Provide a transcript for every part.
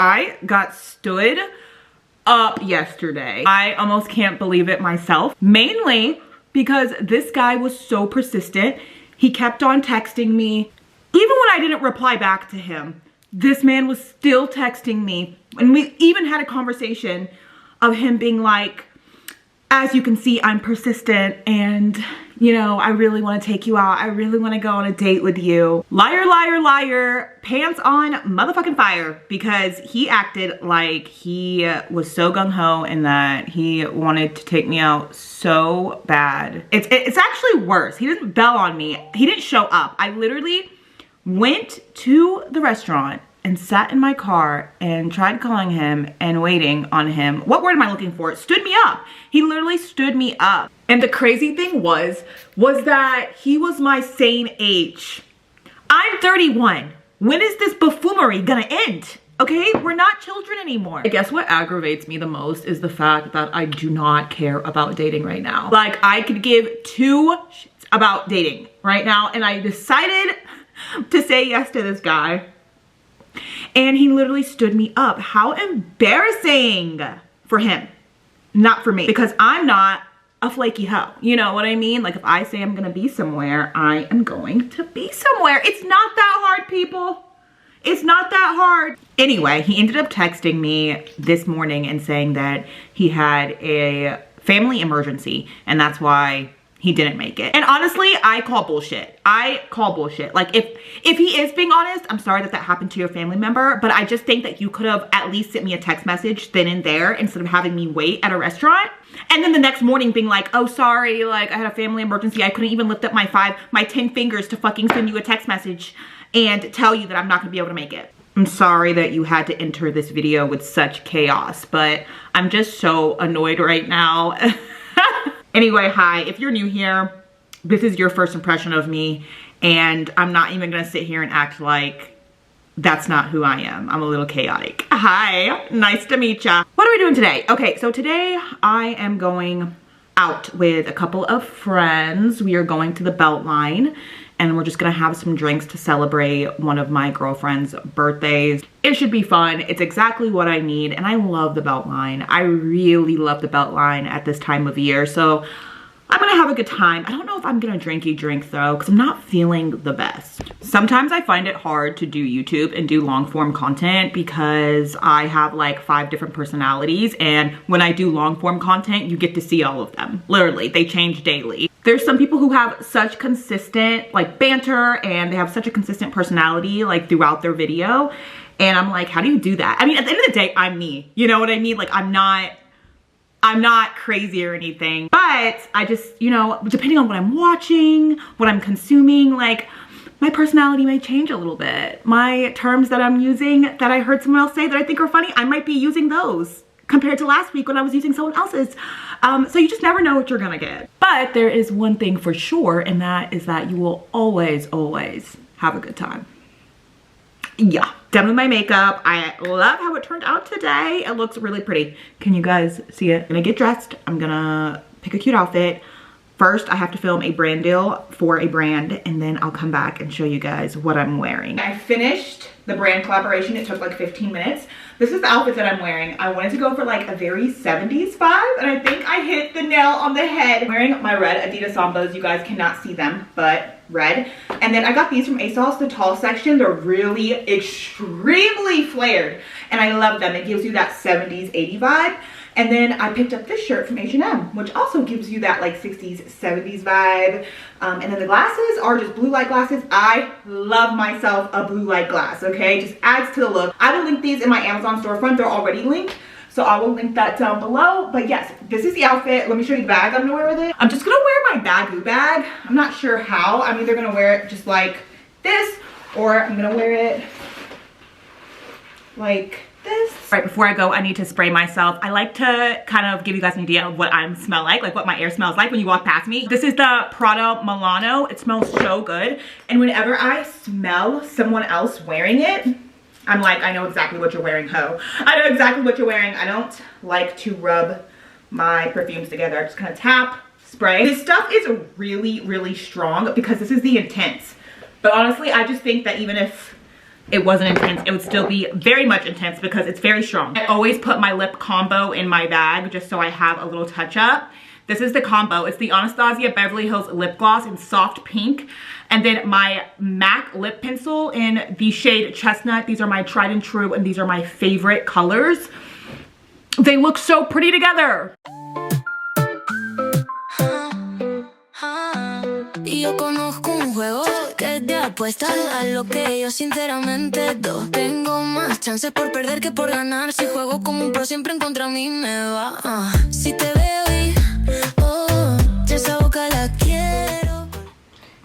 I got stood up yesterday. I almost can't believe it myself, mainly because this guy was so persistent. He kept on texting me. Even when I didn't reply back to him, this man was still texting me. And we even had a conversation of him being like, as you can see, I'm persistent and, you know, I really want to take you out. I really want to go on a date with you. Liar, liar, liar, pants on motherfucking fire, because he acted like he was so gung-ho and that he wanted to take me out so bad. It's actually worse. He didn't bail on me. He didn't show up. I literally went to the restaurant and sat in my car and tried calling him and waiting on him. What word am I looking for? Stood me up. He literally stood me up. And the crazy thing was that he was my same age. I'm 31. When is this buffoonery gonna end? Okay, we're not children anymore. I guess what aggravates me the most is the fact that I do not care about dating right now. Like, I could give two shits about dating right now, and I decided to say yes to this guy. And he literally stood me up. How embarrassing for him, not for me, because I'm not a flaky hoe. You know what I mean? Like, if I say I'm gonna be somewhere, I am going to be somewhere. It's not that hard, people. It's not that hard. Anyway, he ended up texting me this morning and saying that he had a family emergency and that's why he didn't make it. And honestly, I call bullshit. I call bullshit. Like, if he is being honest, I'm sorry that that happened to your family member, but I just think that you could have at least sent me a text message then and there instead of having me wait at a restaurant. And then the next morning being like, oh, sorry, like I had a family emergency. I couldn't even lift up my 10 fingers to fucking send you a text message and tell you that I'm not gonna be able to make it. I'm sorry that you had to enter this video with such chaos, but I'm just so annoyed right now. Anyway, hi, if you're new here, this is your first impression of me, and I'm not even gonna sit here and act like that's not who I am. I'm a little chaotic. Hi, nice to meet ya. What are we doing today? Okay, so today I am going out with a couple of friends. We are going to the Beltline, and we're just gonna have some drinks to celebrate one of my girlfriend's birthdays. It should be fun. It's exactly what I need, and I love the Beltline. I really love the Beltline at this time of year, so I'm gonna have a good time. I don't know if I'm gonna drink though, because I'm not feeling the best. Sometimes I find it hard to do YouTube and do long form content because I have like 5 different personalities, and when I do long form content, you get to see all of them. Literally, they change daily. There's some people who have such consistent like banter and they have such a consistent personality like throughout their video. And I'm like, how do you do that? I mean, at the end of the day, I'm me. You know what I mean? Like, I'm not crazy or anything, but I just, you know, depending on what I'm watching, what I'm consuming, like my personality may change a little bit. My terms that I'm using that I heard someone else say that I think are funny, I might be using those compared to last week when I was using someone else's. So you just never know what you're gonna get. But there is one thing for sure, and that is that you will always, always have a good time. Yeah, done with my makeup. I love how it turned out today. It looks really pretty. Can you guys see it? I'm gonna get dressed. I'm gonna pick a cute outfit. First, I have to film a brand deal for a brand, and then I'll come back and show you guys what I'm wearing. I finished the brand collaboration. It took like 15 minutes. This is the outfit that I'm wearing. I wanted to go for like a very 70s vibe, and I think I hit the nail on the head. I'm wearing my red Adidas Sambas. You guys cannot see them, but red. And then I got these from ASOS, the tall section. They're really extremely flared, and I love them. It gives you that 70s, 80s vibe. And then I picked up this shirt from H&M, which also gives you that like 60s, 70s vibe. And then the glasses are just blue light glasses. I love myself a blue light glass, okay? Just adds to the look. I will link these in my Amazon storefront. They're already linked, so I will link that down below. But yes, this is the outfit. Let me show you the bag I'm gonna wear with it. I'm just gonna wear my bagoo bag. I'm not sure how. I'm either gonna wear it just like this, or I'm gonna wear it like this. Right before I go, I need to spray myself. I like to kind of give you guys an idea of what I smell like what my air smells like when you walk past me. This is the Prada Milano. It smells so good. And whenever I smell someone else wearing it, I'm like, I know exactly what you're wearing, ho. I know exactly what you're wearing. I don't like to rub my perfumes together. I just kind of tap, spray. This stuff is really, really strong because this is the Intense. But honestly, I just think that even if it wasn't intense, it would still be very much intense because it's very strong. I always put my lip combo in my bag just so I have a little touch up. This is the combo. It's the Anastasia Beverly Hills lip gloss in soft pink. And then my MAC lip pencil in the shade Chestnut. These are my tried and true, and these are my favorite colors. They look so pretty together. Yo conozco un juego que es de apuestas a lo que yo sinceramente do. Tengo más chances por perder que por ganar. Si juego como un pro siempre en contra mí me va. Si te veo y esa boca la quiero.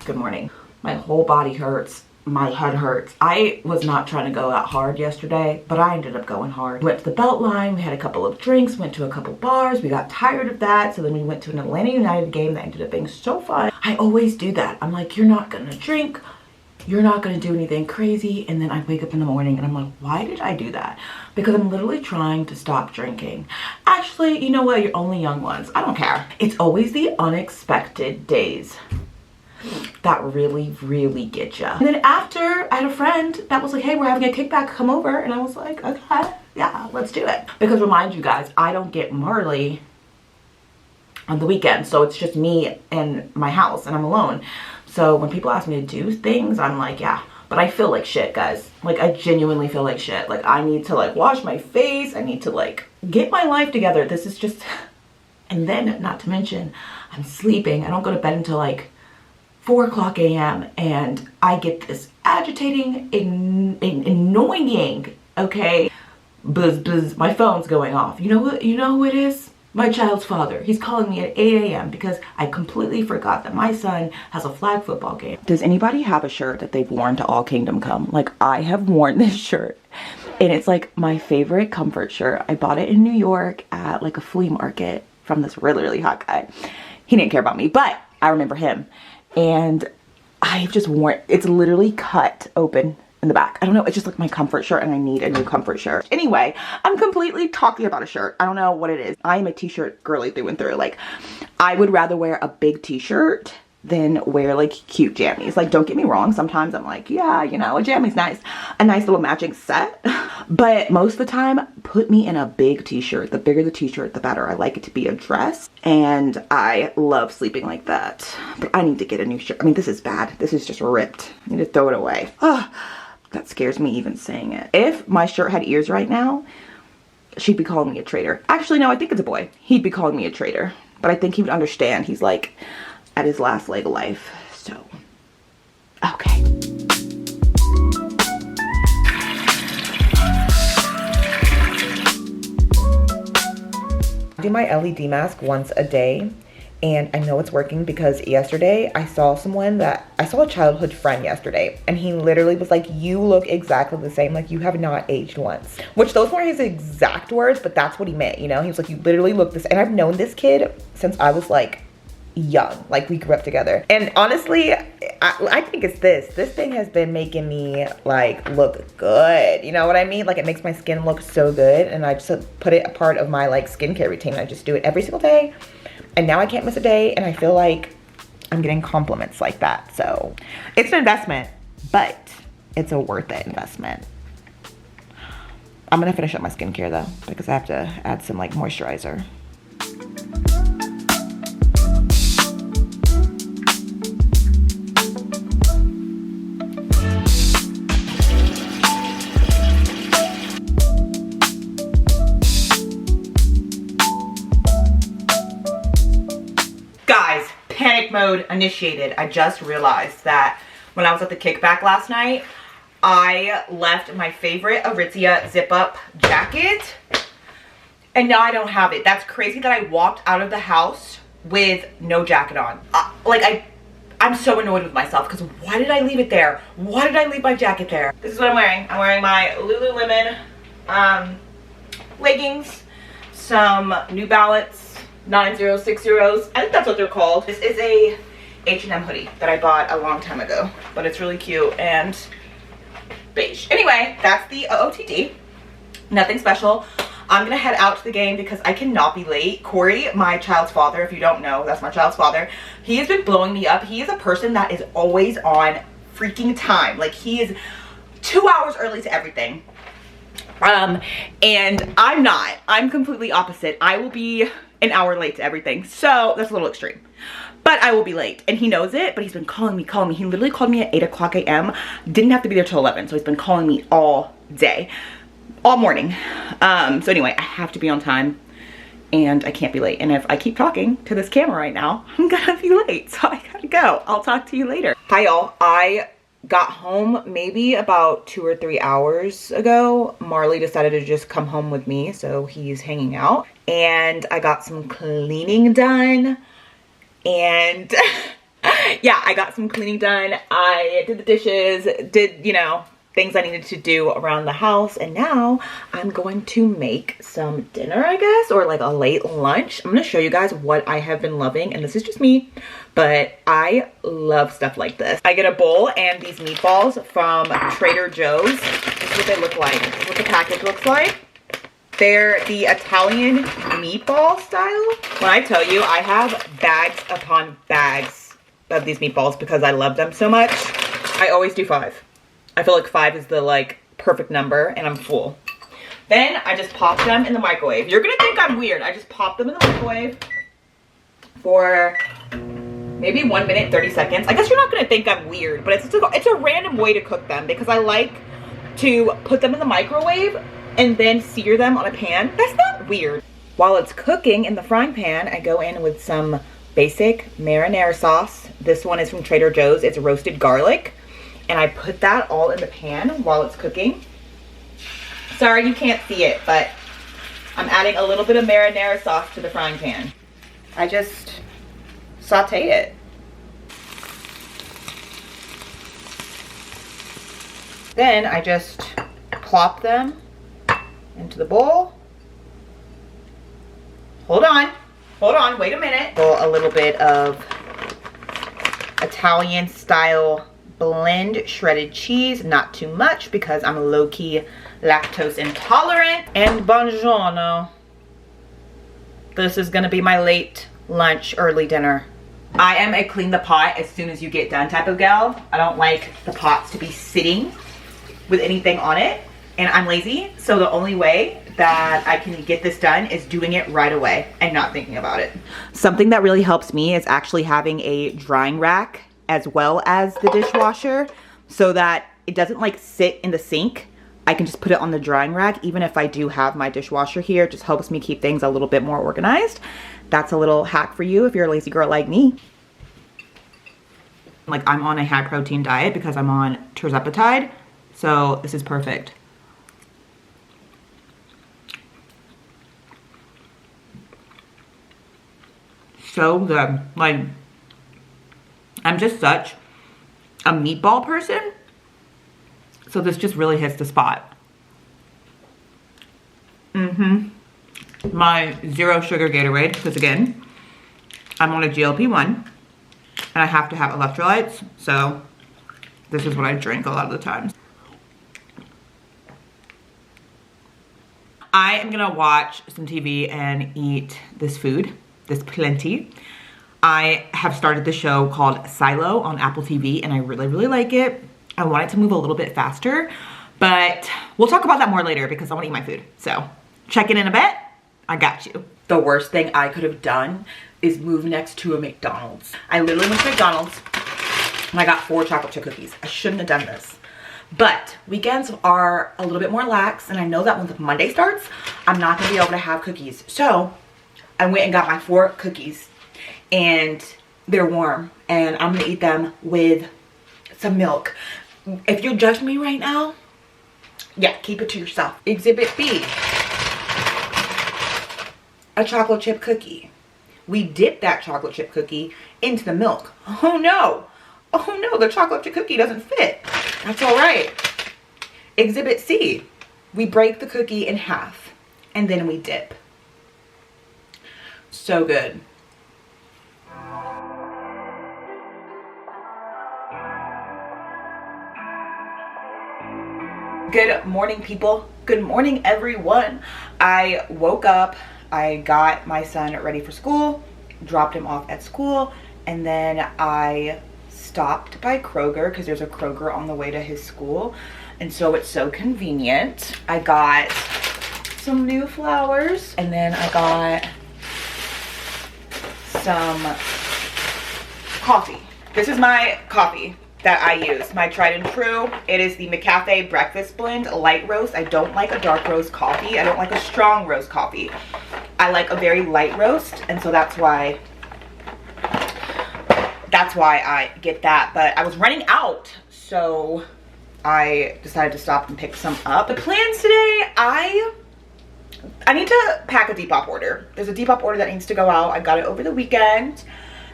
Good morning. My whole body hurts. My head hurts. I was not trying to go out hard yesterday, but I ended up going hard. We went to the Beltline, we had a couple of drinks, went to a couple bars, we got tired of that, so then we went to an Atlanta United game that ended up being so fun. I always do that. I'm like, you're not gonna drink, you're not gonna do anything crazy, and then I wake up in the morning and I'm like, why did I do that? Because I'm literally trying to stop drinking. Actually, you know what? You're only young ones. I don't care. It's always the unexpected days that really get you. And then after, I had a friend that was like, hey, we're having a kickback, come over. And I was like, okay, yeah, let's do it. Because remind you guys, I don't get Marley on the weekend. So it's just me and my house and I'm alone. So when people ask me to do things, I'm like, yeah. But I feel like shit, guys. Like, I genuinely feel like shit. Like, I need to, like, wash my face. I need to, like, get my life together. This is just... And then, not to mention, I'm sleeping. I don't go to bed until, like, 4 o'clock a.m. and I get this agitating, annoying, okay, buzz, buzz, my phone's going off. You know who it is? My child's father. He's calling me at 8 a.m. because I completely forgot that my son has a flag football game. Does anybody have a shirt that they've worn to All Kingdom Come? Like, I have worn this shirt and it's like my favorite comfort shirt. I bought it in New York at like a flea market from this really hot guy. He didn't care about me, but I remember him. And I've just worn it. It's literally cut open in the back. I don't know. It's just like my comfort shirt and I need a new comfort shirt. Anyway, I'm completely talking about a shirt. I don't know what it is. I am a t-shirt girly through and through. Like, I would rather wear a big t-shirt than wear like cute jammies. Like, don't get me wrong. Sometimes I'm like, yeah, you know, a jammy's nice. A nice little matching set. But most of the time, put me in a big t-shirt. The bigger the t-shirt, the better. I like it to be a dress. And I love sleeping like that. But I need to get a new shirt. I mean, this is bad. This is just ripped. I need to throw it away. Oh, that scares me even saying it. If my shirt had ears right now, she'd be calling me a traitor. Actually, no, I think it's a boy. He'd be calling me a traitor. But I think he would understand. He's like at his last leg of life. So, okay. I do my LED mask once a day, and I know it's working because yesterday I saw a childhood friend yesterday, and he literally was like, you look exactly the same, like you have not aged once. Which those weren't his exact words, but that's what he meant, you know? He was like, you literally look this, and I've known this kid since I was like young, like we grew up together. And honestly, I think it's this thing has been making me like look good, you know what I mean? Like, it makes my skin look so good, and I just put it a part of my like skincare routine. I just do it every single day, and now I can't miss a day, and I feel like I'm getting compliments like that. So it's an investment, but it's a worth it investment. I'm gonna finish up my skincare though, because I have to add some like moisturizer. Guys, panic mode initiated. I just realized that when I was at the kickback last night, I left my favorite Aritzia zip-up jacket, and now I don't have it. That's crazy that I walked out of the house with no jacket on. I'm so annoyed with myself because why did I leave it there? Why did I leave my jacket there? This is what I'm wearing. I'm wearing my Lululemon leggings, some New Balance 9060s. I think that's what they're called. This is a H&M hoodie that I bought a long time ago, but it's really cute and beige. Anyway, that's the OOTD. Nothing special. I'm gonna head out to the game because I cannot be late. Corey, my child's father, if you don't know, that's my child's father. He has been blowing me up. He is a person that is always on freaking time. Like, he is 2 hours early to everything. And I'm completely opposite. I will be an hour late to everything. So that's a little extreme, but I will be late and he knows it, but he's been calling me. He literally called me at 8 o'clock a.m. Didn't have to be there till 11. So he's been calling me all day, all morning. So anyway, I have to be on time and I can't be late. And if I keep talking to this camera right now, I'm gonna be late. So I gotta go. I'll talk to you later. Hi y'all. I got home maybe about 2 or 3 hours ago. Marley decided to just come home with me, so he's hanging out. And I got some cleaning done. And yeah, I got some cleaning done. I did the dishes, did, you know, things I needed to do around the house. And now I'm going to make some dinner, I guess, or like a late lunch. I'm gonna show you guys what I have been loving. And this is just me, but I love stuff like this. I get a bowl and these meatballs from Trader Joe's. This is what they look like. This is what the package looks like. They're the Italian meatball style. When I tell you, I have bags upon bags of these meatballs because I love them so much. I always do 5. I feel like 5 is the like perfect number and I'm full. Then I just pop them in the microwave. You're gonna think I'm weird. I just pop them in the microwave for maybe 1 minute, 30 seconds. I guess you're not gonna think I'm weird, but it's a random way to cook them because I like to put them in the microwave and then sear them on a pan. That's not weird. While it's cooking in the frying pan, I go in with some basic marinara sauce. This one is from Trader Joe's. It's roasted garlic. And I put that all in the pan while it's cooking. Sorry you can't see it, but I'm adding a little bit of marinara sauce to the frying pan. I just saute it. Then I just plop them into the bowl. Hold on, wait a minute. A little bit of Italian style blend shredded cheese, not too much because I'm low-key lactose intolerant. And buongiorno. This is gonna be my late lunch, early dinner. I am a clean the pot as soon as you get done type of gal. I don't like the pots to be sitting with anything on it, and I'm lazy, so the only way that I can get this done is doing it right away and not thinking about it. Something that really helps me is actually having a drying rack as well as the dishwasher so that it doesn't like sit in the sink. I can just put it on the drying rack. Even if I do have my dishwasher here, it just helps me keep things a little bit more organized. That's a little hack for you if you're a lazy girl like me. Like I'm on a high protein diet because I'm on tirzepatide, so this is perfect. So good. Like, I'm just such a meatball person, so this just really hits the spot. My 0 sugar Gatorade, because again, I'm on a GLP-1 and I have to have electrolytes, so this is what I drink a lot of the times. I am gonna watch some TV and eat this food, this plenty. I have started the show called Silo on Apple TV and I really, really like it. I want it to move a little bit faster, but we'll talk about that more later because I want to eat my food. So check in a bit. I got you. The worst thing I could have done is move next to a McDonald's. I literally went to McDonald's and I got 4 chocolate chip cookies. I shouldn't have done this. But weekends are a little bit more lax and I know that once Monday starts, I'm not gonna be able to have cookies. So I went and got my 4 cookies and they're warm and I'm gonna eat them with some milk. If you're judging me right now, yeah, keep it to yourself. Exhibit B, a chocolate chip cookie. We dipped that chocolate chip cookie into the milk. Oh no, the chocolate chip cookie doesn't fit. That's all right. Exhibit C, we break the cookie in half and then we dip. So good. Good morning, people. Good morning, everyone. I woke up, I got my son ready for school, dropped him off at school, and then I stopped by Kroger because there's a Kroger on the way to his school. and so it's so convenient. I got some new flowers, and then I got some coffee. This is my coffee that I use, my tried and true. It is the McCafe Breakfast Blend Light Roast. I don't like a dark roast coffee. I don't like a strong roast coffee. I like a very light roast, and so that's why I get that. But I was running out, so I decided to stop and pick some up. The plans today, I need to pack a Depop order. There's a Depop order that needs to go out. I got it over the weekend,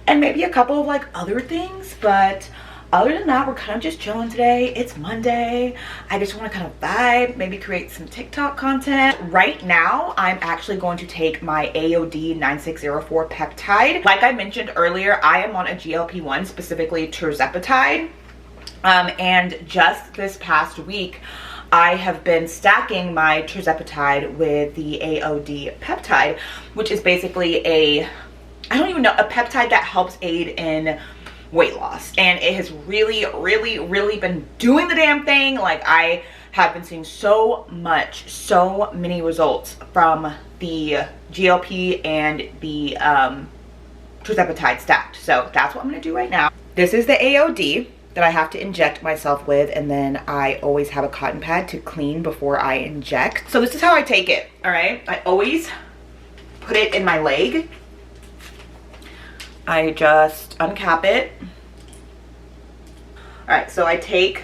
and maybe a couple of like other things, but other than that, we're kind of just chilling today. It's Monday. I just want to kind of vibe, maybe create some TikTok content. Right now, I'm actually going to take my AOD 9604 peptide. Like I mentioned earlier, I am on a GLP-1, specifically tirzepatide. And just this past week, I have been stacking my tirzepatide with the AOD peptide, which is basically a peptide that helps aid in weight loss, and it has really been doing the damn thing. Like, I have been seeing so many results from the GLP and the tirzepatide stacked. So that's what I'm gonna do right now. This is the AOD that I have to inject myself with, and then I always have a cotton pad to clean before I inject. So this is how I take it. All right, I always put it in my leg. I just uncap it. All right, so I take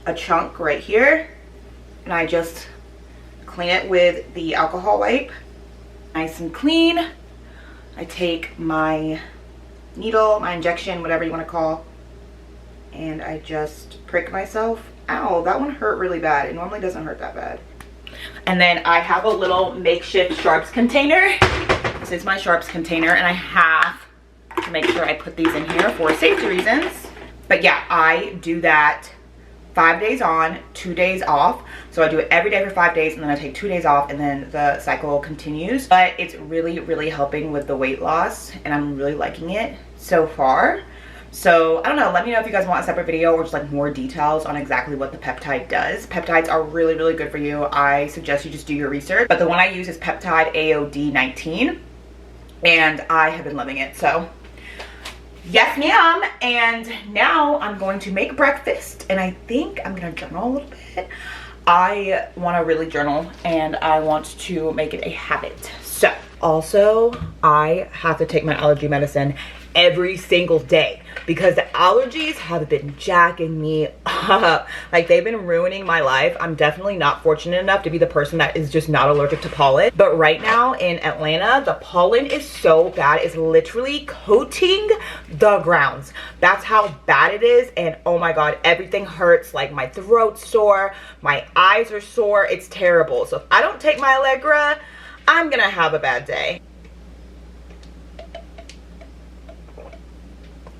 a chunk right here, and I just clean it with the alcohol wipe. Nice and clean. I take my needle, my injection, whatever you want to call, and I just prick myself. Ow, that one hurt really bad. It normally doesn't hurt that bad. And then I have a little makeshift sharps container. This is my sharps container, and I have to make sure I put these in here for safety reasons. But yeah, I do that 5 days on, 2 days off. So I do it every day for 5 days, and then I take 2 days off, and then the cycle continues. But it's really helping with the weight loss, and I'm really liking it so far. So I don't know, let me know if you guys want a separate video or just like more details on exactly what the peptide does. Peptides are really good for you. I suggest you just do your research. But the one I use is peptide AOD 19. And I have been loving it. So yes ma'am. And now I'm going to make breakfast, and I think I'm gonna journal a little bit. I want to really journal, and I want to make it a habit. So also, I have to take my allergy medicine every single day because the allergies have been jacking me up. Like, they've been ruining my life. I'm definitely not fortunate enough to be the person that is just not allergic to pollen. But right now in Atlanta, the pollen is so bad. It's literally coating the grounds. That's how bad it is. And oh my God, everything hurts. Like, my throat's sore, my eyes are sore. It's terrible. So if I don't take my Allegra, I'm gonna have a bad day.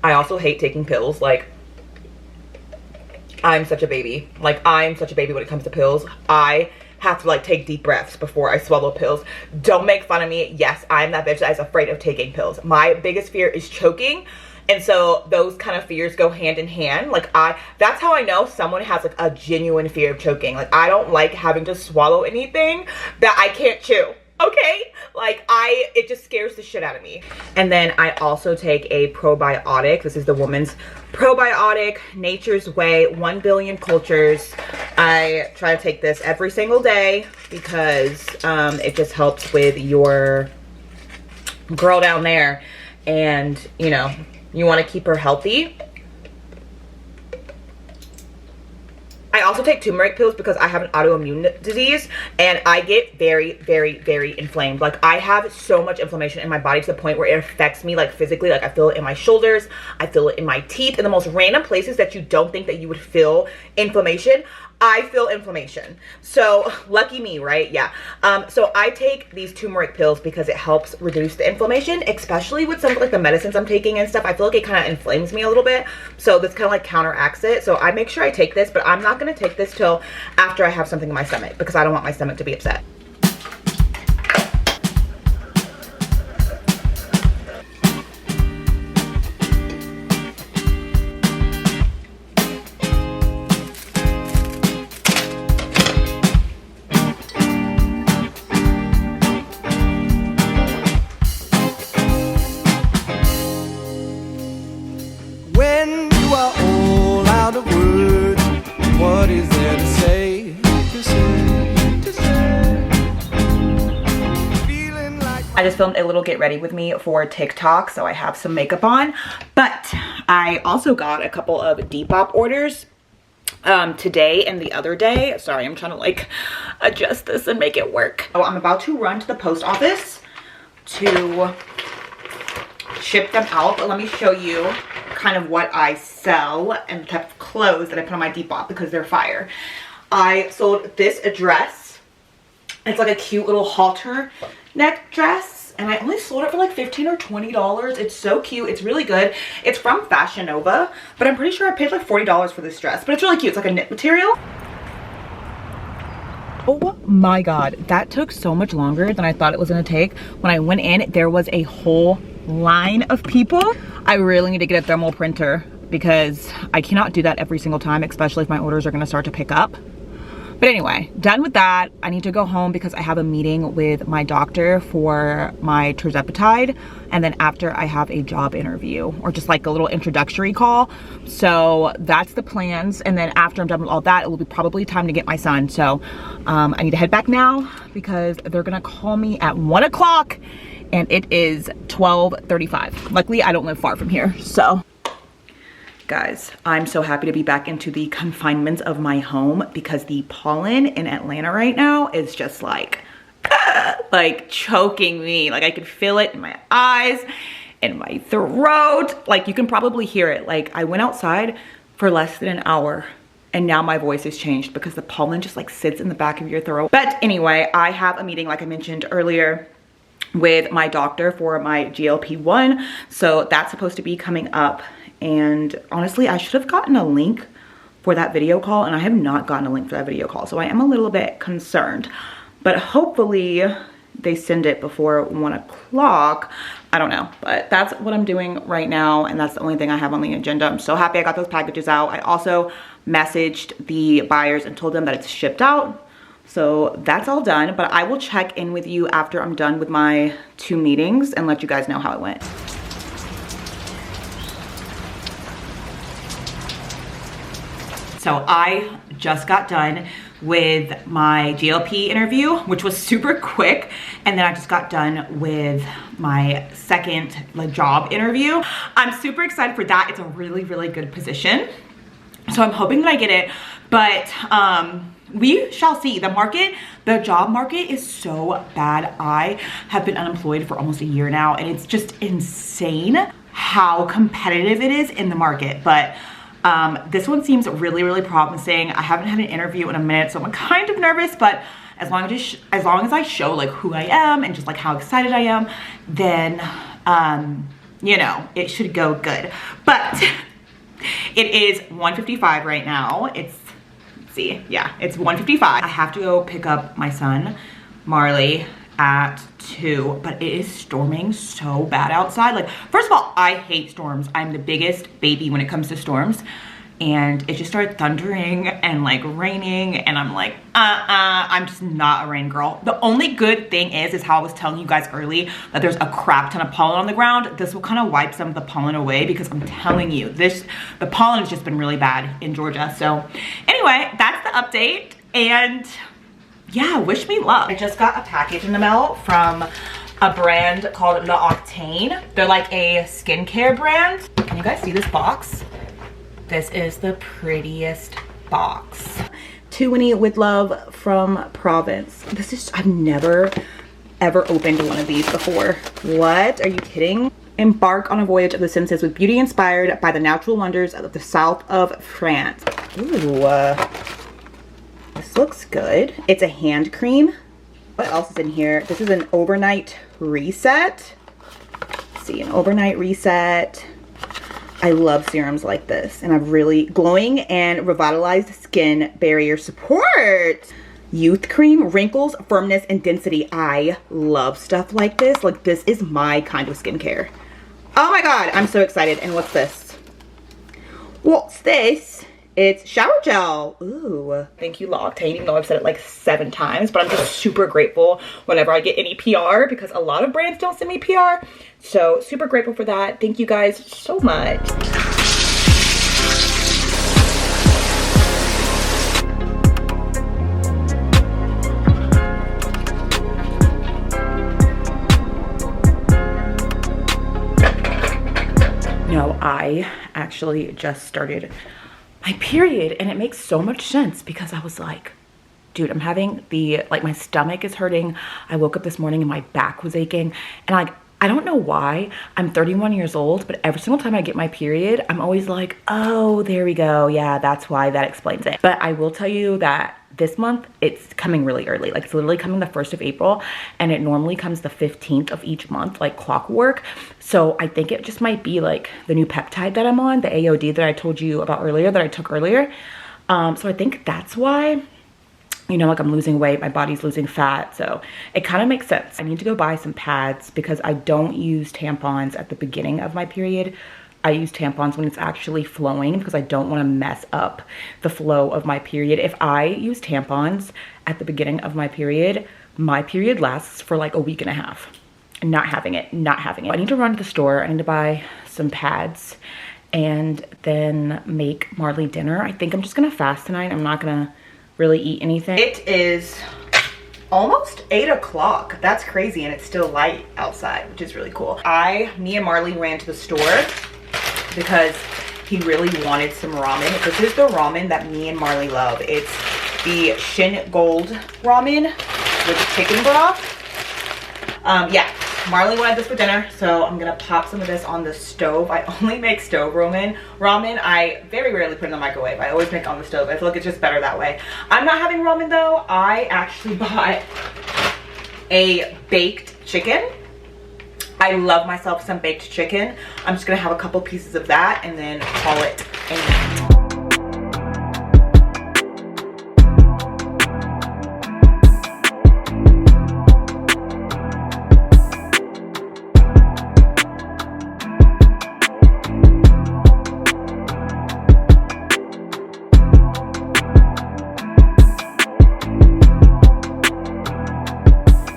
I also hate taking pills. Like, I'm such a baby. Like, I'm such a baby when it comes to pills. I have to like take deep breaths before I swallow pills. Don't make fun of me. Yes, I'm that bitch that is afraid of taking pills. My biggest fear is choking. And so those kind of fears go hand in hand. Like, that's how I know someone has like a genuine fear of choking. Like, I don't like having to swallow anything that I can't chew. Okay, like it just scares the shit out of me. And then I also take a probiotic. This is the Woman's Probiotic, Nature's Way, 1 billion cultures. I try to take this every single day because it just helps with your girl down there. And, you know, you want to keep her healthy. I also take turmeric pills because I have an autoimmune disease, and I get very inflamed. Like, I have so much inflammation in my body to the point where it affects me, like, physically. Like, I feel it in my shoulders, I feel it in my teeth, in the most random places that you don't think that you would feel inflammation. I feel inflammation. So lucky me, right? Yeah. So I take these turmeric pills because it helps reduce the inflammation, especially with some of like the medicines I'm taking and stuff. I feel like it kind of inflames me a little bit. So this kind of like counteracts it. So I make sure I take this, but I'm not going to take this till after I have something in my stomach because I don't want my stomach to be upset. I just filmed a little get ready with me for TikTok, so I have some makeup on. But I also got a couple of Depop orders today and the other day. Sorry, I'm trying to like adjust this and make it work. Oh, I'm about to run to the post office to ship them out, but let me show you kind of what I sell and the type of clothes that I put on my Depop because they're fire. I sold this dress. It's like a cute little halter neck dress, and I only sold it for like $15 or $20. It's so cute. It's really good. It's from Fashion Nova, but I'm pretty sure I paid like $40 for this dress, but it's really cute. It's like a knit material. Oh my god, that took so much longer than I thought it was gonna take. When I went in, there was a whole line of people. I really need to get a thermal printer because I cannot do that every single time, especially if my orders are gonna start to pick up. But anyway, done with that. I need to go home because I have a meeting with my doctor for my tirzepatide, and then after I have a job interview or just like a little introductory call. So that's the plans, and then after I'm done with all that, it will be probably time to get my son. So I need to head back now because they're gonna call me at 1 o'clock and it is 12:35. Luckily, I don't live far from here, so. Guys, I'm so happy to be back into the confinements of my home because the pollen in Atlanta right now is just like choking me. Like I could feel it in my eyes, in my throat. Like you can probably hear it. Like I went outside for less than an hour and now my voice has changed because the pollen just like sits in the back of your throat. But anyway, I have a meeting like I mentioned earlier with my doctor for my GLP-1. So that's supposed to be coming up. And honestly, I should have gotten a link for that video call, and I have not gotten a link for that video call. So I am a little bit concerned, but hopefully they send it before 1 o'clock. I don't know, but that's what I'm doing right now. And that's the only thing I have on the agenda. I'm so happy I got those packages out. I also messaged the buyers and told them that it's shipped out. So that's all done, but I will check in with you after I'm done with my 2 meetings and let you guys know how it went. So I just got done with my GLP interview, which was super quick. And then I just got done with my second job interview. I'm super excited for that. It's a really, really good position. So I'm hoping that I get it, but we shall see. The job market is so bad. I have been unemployed for almost a year now, and it's just insane how competitive it is in the market. But this one seems really, really promising. I haven't had an interview in a minute, so I'm kind of nervous, but as long as I show like who I am and just like how excited I am, then you know, it should go good. But it is 1:55 right now. It's, let's see, yeah, it's 1:55. I have to go pick up my son, Marley, at 2, but it is storming so bad outside. Like, first of all, I hate storms. I'm the biggest baby when it comes to storms, and it just started thundering and like raining, and I'm like, I'm just not a rain girl. The only good thing is how I was telling you guys early that there's a crap ton of pollen on the ground. This will kind of wipe some of the pollen away because I'm telling you, the pollen has just been really bad in Georgia. So anyway, that's the update, and yeah, wish me luck. I just got a package in the mail from a brand called L'Octane. They're like a skincare brand. Can you guys see this box? This is the prettiest box. 2 with love from Provence. This is, I've never ever opened one of these before. What? Are you kidding? Embark on a voyage of the senses with beauty inspired by the natural wonders of the south of France. Ooh. This looks good. It's a hand cream. What else is in here? This is an overnight reset. Let's see, an overnight reset. I love serums like this, and I've really glowing and revitalized skin barrier support. Youth cream, wrinkles, firmness, and density. I love stuff like this. Like, this is my kind of skincare. Oh my god, I'm so excited. And what's this? What's this? It's shower gel. Ooh, thank you, L'Octane, even though I've said it like 7 times, but I'm just super grateful whenever I get any PR because a lot of brands don't send me PR. So super grateful for that. Thank you guys so much. I actually just started my period, and it makes so much sense because I was like, dude, I'm having like my stomach is hurting. I woke up this morning and my back was aching, and like, I don't know why. I'm 31 years old, but every single time I get my period, I'm always like, oh, there we go. Yeah, that's why, that explains it. But I will tell you that this month, it's coming really early. Like, it's literally coming the 1st of April, and it normally comes the 15th of each month, like clockwork. So I think it just might be like the new peptide that I'm on, the AOD that I told you about earlier, that I took earlier. So I think that's why, you know, like I'm losing weight, my body's losing fat, so it kind of makes sense. I need to go buy some pads because I don't use tampons at the beginning of my period. I use tampons when it's actually flowing because I don't want to mess up the flow of my period. If I use tampons at the beginning of my period lasts for like a week and a half. Not having it. I need to run to the store. I need to buy some pads and then make Marley dinner. I think I'm just gonna fast tonight. I'm not gonna really eat anything. It is almost 8 o'clock. That's crazy, and it's still light outside, which is really cool. Me and Marley ran to the store because he really wanted some ramen. This is the ramen that me and Marley love. It's the Shin Gold ramen with chicken broth. Yeah, Marley wanted this for dinner, so I'm gonna pop some of this on the stove. I only make stove ramen. I very rarely put it in the microwave. I always make on the stove. I feel like it's just better that way. I'm not having ramen though. I actually bought a baked chicken. I love myself some baked chicken. I'm just gonna have a couple pieces of that and then call it a night.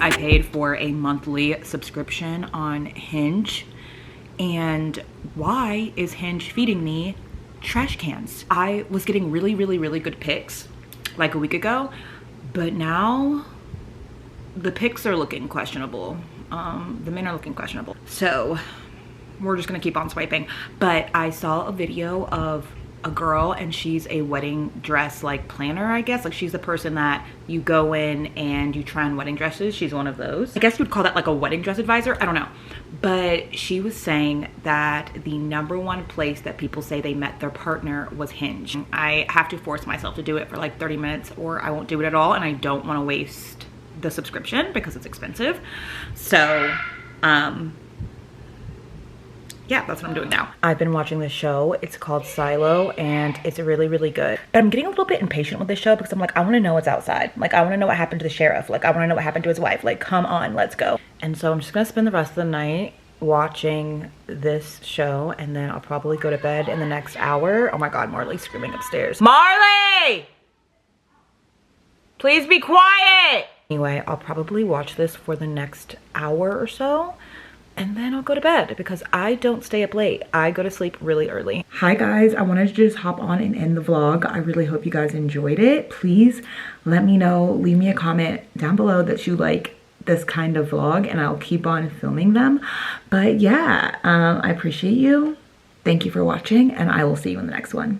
I paid for a monthly subscription on Hinge, and why is Hinge feeding me trash cans? I was getting really good pics like a week ago, but now the pics are looking questionable. The men are looking questionable. So we're just gonna keep on swiping. But I saw a video of a girl, and she's a wedding dress like planner, I guess. Like, she's the person that you go in and you try on wedding dresses. She's one of those. I guess you would call that like a wedding dress advisor. I don't know. But she was saying that the #1 place that people say they met their partner was Hinge. I have to force myself to do it for like 30 minutes or I won't do it at all, and I don't want to waste the subscription because it's expensive. So yeah, that's what I'm doing now. I've been watching this show. It's called Silo, and it's really good. But I'm getting a little bit impatient with this show because I'm like, I want to know what's outside. Like, I want to know what happened to the sheriff. Like, I want to know what happened to his wife. Like, come on, let's go. And so I'm just gonna spend the rest of the night watching this show, and then I'll probably go to bed in the next hour. Oh my God, Marley's screaming upstairs. Marley! Please be quiet! Anyway, I'll probably watch this for the next hour or so, and then I'll go to bed because I don't stay up late. I go to sleep really early. Hi guys, I wanted to just hop on and end the vlog. I really hope you guys enjoyed it. Please let me know, leave me a comment down below that you like this kind of vlog, and I'll keep on filming them. But yeah, I appreciate you. Thank you for watching, and I will see you in the next one.